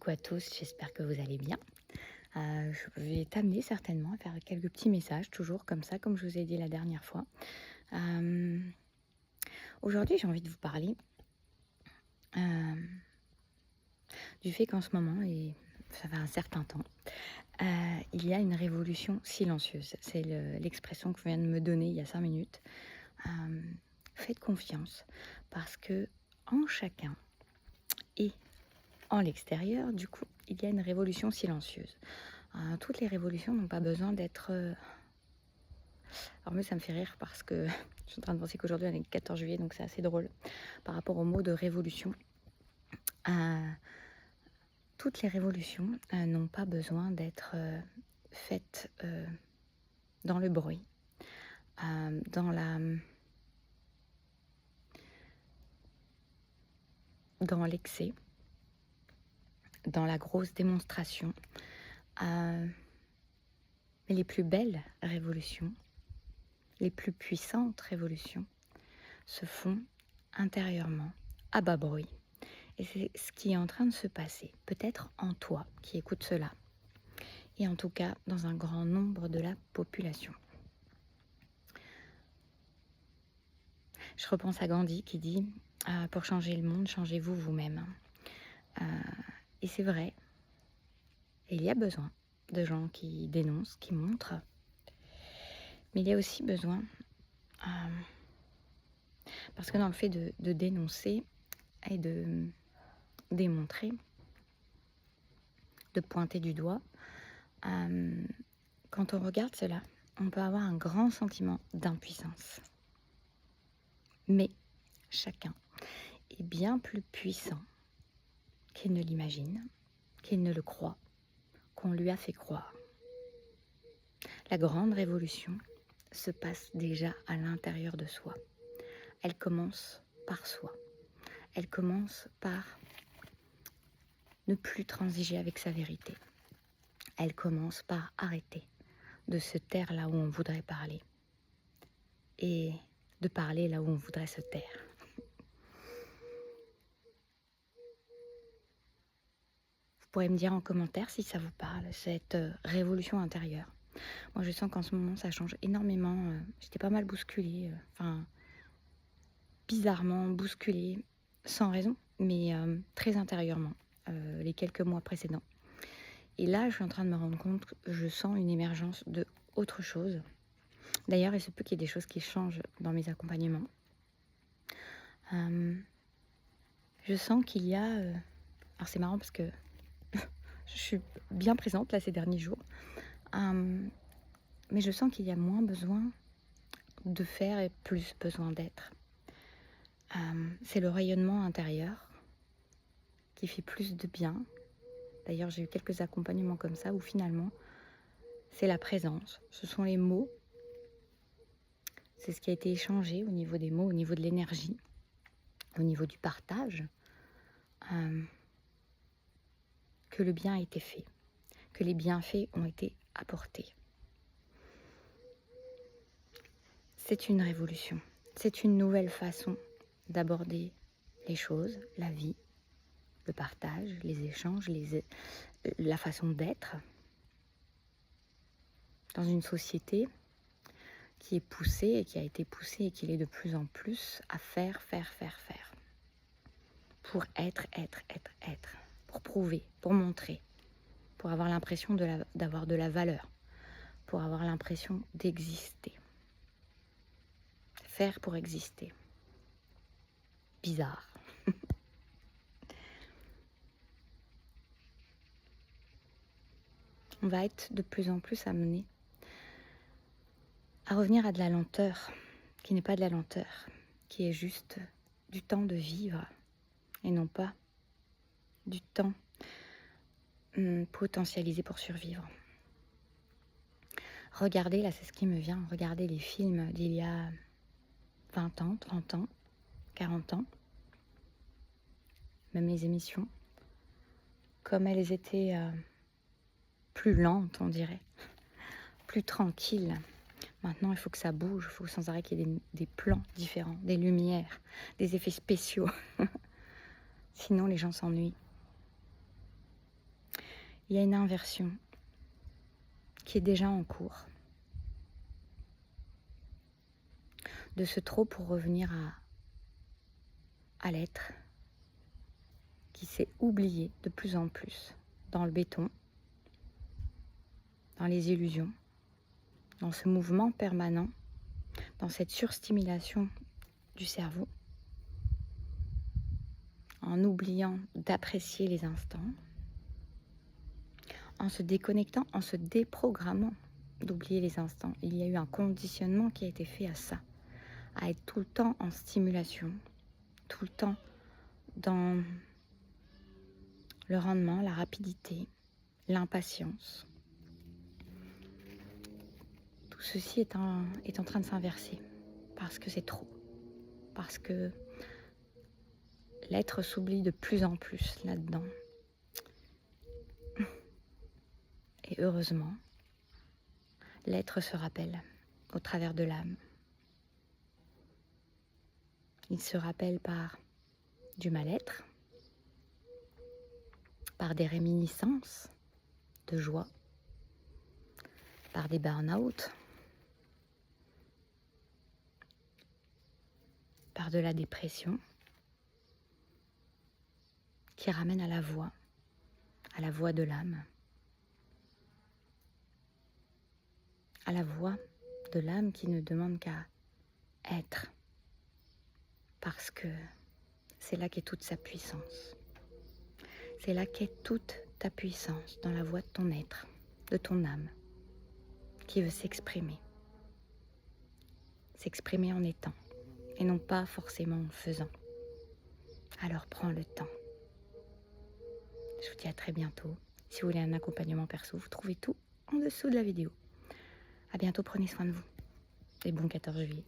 Coucou à tous, j'espère que vous allez bien. Je vais t'amener certainement à faire quelques petits messages, toujours comme ça, comme je vous ai dit la dernière fois. Euh, Aujourd'hui, j'ai envie de vous parler euh, du fait qu'en ce moment, et ça fait un certain temps, il y a une révolution silencieuse. C'est l'expression que je viens de me donner il y a 5 minutes. Euh, Faites confiance parce que en chacun et en l'extérieur, du coup, il y a une révolution silencieuse. Toutes les révolutions n'ont pas besoin d'être... Alors moi, ça me fait rire parce que je suis en train de penser qu'aujourd'hui, on est le 14 juillet, donc c'est assez drôle. Par rapport au mot de révolution, euh, toutes les révolutions n'ont pas besoin d'être faites dans le bruit, dans l'excès, dans la grosse démonstration. Mais les plus belles révolutions, les plus puissantes révolutions se font intérieurement, à bas bruit. Et c'est ce qui est en train de se passer, peut-être en toi qui écoutes cela, et en tout cas dans un grand nombre de la population. Je repense à Gandhi qui dit pour changer le monde, changez-vous vous-même. Et c'est vrai, il y a besoin de gens qui dénoncent, qui montrent, mais il y a aussi besoin, parce que dans le fait de dénoncer et de démontrer, de pointer du doigt, quand on regarde cela, on peut avoir un grand sentiment d'impuissance. Mais chacun est bien plus puissant qu'il ne l'imagine, qu'il ne le croit, qu'on lui a fait croire. La grande révolution se passe déjà à l'intérieur de soi. Elle commence par soi. Elle commence par ne plus transiger avec sa vérité. Elle commence par arrêter de se taire là où on voudrait parler et de parler là où on voudrait se taire. Vous pourrez me dire en commentaire si ça vous parle, cette révolution intérieure. Moi, je sens qu'en ce moment, ça change énormément. J'étais pas mal bousculée, bizarrement bousculée, sans raison, mais très intérieurement, les quelques mois précédents. Et là, je suis en train de me rendre compte que je sens une émergence de autre chose. D'ailleurs, il se peut qu'il y ait des choses qui changent dans mes accompagnements. Je sens qu'il y a... alors c'est marrant parce que je suis bien présente là ces derniers jours. Mais je sens qu'il y a moins besoin de faire et plus besoin d'être. C'est le rayonnement intérieur qui fait plus de bien. D'ailleurs, j'ai eu quelques accompagnements comme ça où finalement, c'est la présence, ce sont les mots. C'est ce qui a été échangé au niveau des mots, au niveau de l'énergie, au niveau du partage, que le bien a été fait, que les bienfaits ont été apportés. C'est une révolution, c'est une nouvelle façon d'aborder les choses, la vie, le partage, les échanges, la façon d'être dans une société qui est poussée et qui a été poussée et qui l'est de plus en plus à faire. Pour être, pour prouver, pour montrer, pour avoir l'impression d'avoir de la valeur, pour avoir l'impression d'exister. Faire pour exister. Bizarre. On va être de plus en plus amené à revenir à de la lenteur, qui n'est pas de la lenteur, qui est juste du temps de vivre et non pas du temps potentialisé pour survivre. Regardez, là c'est ce qui me vient, regardez les films d'il y a 20 ans, 30 ans, 40 ans, même les émissions, comme elles étaient plus lentes, on dirait, plus tranquilles. Maintenant, il faut que ça bouge, il faut sans arrêt qu'il y ait des plans différents, des lumières, des effets spéciaux. Sinon, les gens s'ennuient. il y a une inversion qui est déjà en cours. De ce trop pour revenir à l'être qui s'est oublié de plus en plus dans le béton, dans les illusions, dans ce mouvement permanent, dans cette surstimulation du cerveau, en oubliant d'apprécier les instants, en se déconnectant, en se déprogrammant d'oublier les instants. Il y a eu un conditionnement qui a été fait à ça, à être tout le temps en stimulation, tout le temps dans le rendement, la rapidité, l'impatience. Tout ceci est en train de s'inverser parce que c'est trop, parce que l'être s'oublie de plus en plus là-dedans. Et heureusement, l'être se rappelle au travers de l'âme. Il se rappelle par du mal-être, par des réminiscences de joie, par des burn-out, par de la dépression, qui ramène à la voix de l'âme, à la voix de l'âme qui ne demande qu'à être, parce que c'est là qu'est toute sa puissance. C'est là qu'est toute ta puissance, dans la voix de ton être, de ton âme, qui veut s'exprimer. S'exprimer en étant, et non pas forcément en faisant. Alors prends le temps. Je vous dis à très bientôt. Si vous voulez un accompagnement perso, vous trouvez tout en dessous de la vidéo. À bientôt, prenez soin de vous. Et bon 14 juillet.